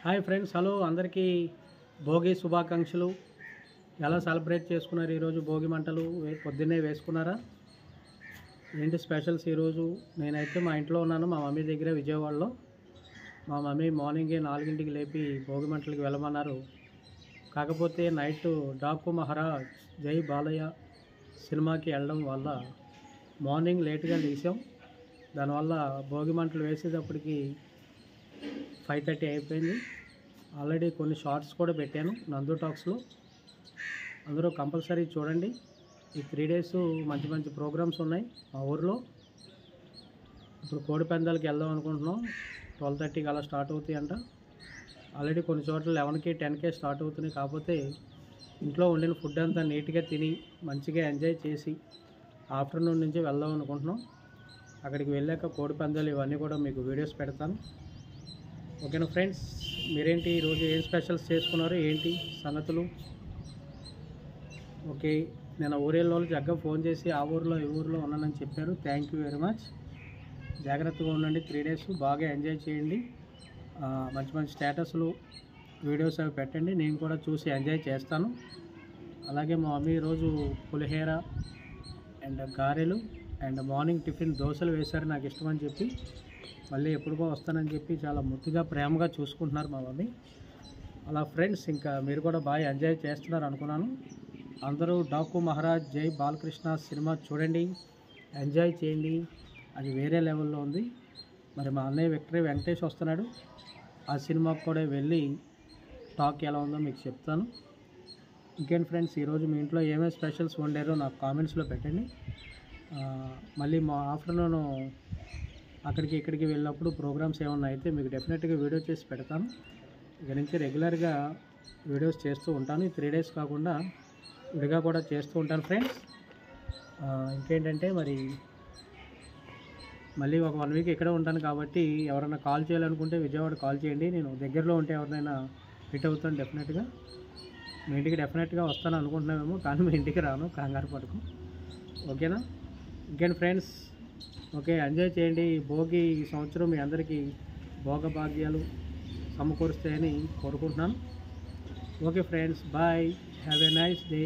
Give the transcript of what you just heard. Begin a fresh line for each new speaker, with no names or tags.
Hi friends, hello అందరికీ భోగి శుభాకాంక్షలు. ఎలా సెలబ్రేట్ చేసుకున్నారు ఈరోజు? భోగి మంటలు పొద్దున్నే వేసుకున్నారా? ఏంటి స్పెషల్స్ ఈరోజు? నేనైతే మా ఇంట్లో ఉన్నాను, మా మమ్మీ దగ్గర విజయవాడలో. మా మమ్మీ మార్నింగే 4ంటికి లేపి భోగి మంటలకి వెళ్ళమన్నారు. కాకపోతే నైట్ డాకు మహారాజ్ జై బాలయ్య సినిమాకి వెళ్ళడం వల్ల మార్నింగ్ లేట్గా లేచాం. దానివల్ల భోగి మంటలు వేసేటప్పటికి 5:30 అయిపోయింది. ఆల్రెడీ కొన్ని షార్ట్స్ కూడా పెట్టాను నందు టాక్స్లో, అందరూ కంపల్సరీ చూడండి. ఈ 3 days మంచి మంచి ప్రోగ్రామ్స్ ఉన్నాయి మా ఊర్లో. ఇప్పుడు కోడి పందాలకి వెళ్దాం అనుకుంటున్నాం. 12:30కి అలా స్టార్ట్ అవుతాయి అంట. ఆల్రెడీ కొన్ని చోట్ల 11కి 10కే స్టార్ట్ అవుతున్నాయి. కాకపోతే ఇంట్లో వండిన ఫుడ్ అంతా నీట్గా తిని మంచిగా ఎంజాయ్ చేసి ఆఫ్టర్నూన్ నుంచి వెళ్దాం అనుకుంటున్నాం. అక్కడికి వెళ్ళాక కోడి పందాలు ఇవన్నీ కూడా మీకు వీడియోస్ పెడతాను. ఓకేనా ఫ్రెండ్స్? మీరేంటి ఈరోజు ఏం స్పెషల్స్ చేసుకున్నారు, ఏంటి సంగతులు? ఓకే, నేను ఊరేళ్ళ వాళ్ళు జగ్గ ఫోన్ చేసి ఆ ఊరిలో ఈ ఊరిలో ఉన్నానని చెప్పారు. Thank you very much. జాగ్రత్తగా ఉండండి. 3 days బాగా ఎంజాయ్ చేయండి. మంచి మంచి స్టేటస్లు వీడియోస్ అవి పెట్టండి, నేను కూడా చూసి ఎంజాయ్ చేస్తాను. అలాగే మా మమ్మీ ఈరోజు పులిహోర అండ్ గారెలు అండ్ మార్నింగ్ టిఫిన్ దోశలు వేశారు, నాకు ఇష్టమని చెప్పి. మళ్ళీ ఎప్పుడుకో వస్తానని చెప్పి చాలా ముద్దుగా ప్రేమగా చూసుకుంటున్నారు మా మమ్మీ. అలా ఫ్రెండ్స్, ఇంకా మీరు కూడా బాగా ఎంజాయ్ చేస్తున్నారు అనుకున్నాను. అందరూ డాకు మహారాజ్ జై బాలకృష్ణ సినిమా చూడండి, ఎంజాయ్ చేయండి. అది వేరే లెవెల్లో ఉంది. మరి మా అన్నయ్య విక్టరీ వెంకటేష్ వస్తున్నాడు, ఆ సినిమాకి కూడా వెళ్ళి టాక్ ఎలా ఉందో మీకు చెప్తాను. ఇంకేంటి ఫ్రెండ్స్, ఈరోజు మీ ఇంట్లో ఏమేమి స్పెషల్స్ వండారో నాకు కామెంట్స్లో పెట్టండి. మళ్ళీ మా ఆఫ్టర్నూన్ అక్కడికి ఇక్కడికి వెళ్ళినప్పుడు ప్రోగ్రామ్స్ ఏమన్నా అయితే మీకు డెఫినెట్గా వీడియో చేసి పెడతాను. ఇక నుంచి రెగ్యులర్గా వీడియోస్ చేస్తూ ఉంటాను. ఈ 3 days కాకుండా విడిగా కూడా చేస్తూ ఉంటాను ఫ్రెండ్స్. ఇంకేంటంటే మరి మళ్ళీ ఒక 1 week ఇక్కడే ఉంటాను కాబట్టి ఎవరైనా కాల్ చేయాలనుకుంటే విజయవాడ కాల్ చేయండి. నేను దగ్గరలో ఉంటే ఎవరినైనా మీట్ అవుతాను డెఫినెట్గా. మీ ఇంటికి డెఫినెట్గా వస్తాను అనుకుంటున్నామేమో, కానీ మీ ఇంటికి రాను, కంగారు పడకు. ఓకేనా? ఇంకేంటి ఫ్రెండ్స్, ఓకే, ఎంజాయ్ చేయండి. భోగి ఈ సంవత్సరం మీ అందరికీ భోగభాగ్యాలు సమకూరుస్తాయని కోరుకుంటున్నాను. Okay friends, bye, have a nice day.